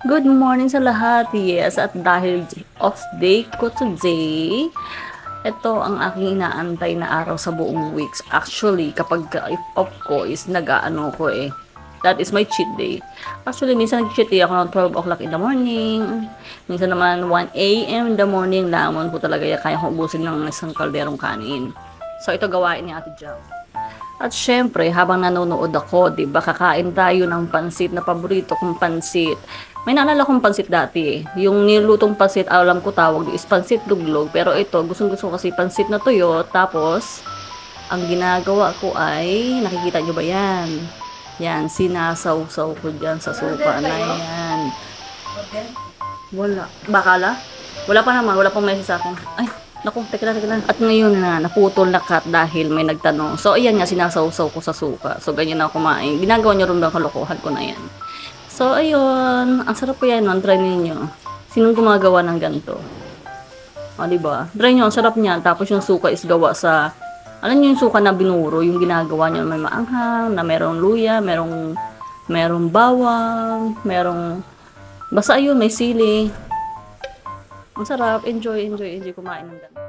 Good morning sa lahat. Yes, at dahil off day ko today, ito ang aking inaantay na araw sa buong weeks. Actually, kapag if off ko is nag-aano ko eh. That is my cheat day. Actually, minsan nag-cheat day ako ng 12 o'clock in the morning. Minsan naman 1 a.m. in the morning. Lamon po talaga kaya kong ubusin ng isang kalderong kanin. So, ito gawain ni Ate Jam. At syempre, habang nanonood ako, 'di ba, kakain tayo ng pansit na paborito kong pansit. May naalala kong pansit dati eh. Yung nilutong pansit, alam ko tawag is pansit luglog. Pero ito, gustong-gusto kasi pansit na tuyo. Tapos, ang ginagawa ko ay, nakikita nyo ba yan? Yan, sinasaw-saw ko dyan sa suka na yan. Wala. Bakala? Wala pa naman, wala pang message sa akin. Ay, naku, teka lang. At ngayon na, naputol na cut dahil may nagtanong. So, ayan nga, sinasaw-saw ko sa suka. So, ganyan na kumain. Ginagawa nyo rin ba kalokohan ko na yan. So, ayun. Ang sarap ko yan, man. Try ninyo. Sinong gumagawa ng ganito? O, diba? Try nyo, ang sarap niyan. Tapos yung suka is gawa sa, alam nyo yung suka na binuro, yung ginagawa nyo may maanghang, na merong luya, merong bawang, basta ayun, may sili. Ang sarap. Enjoy kumain ng ganito.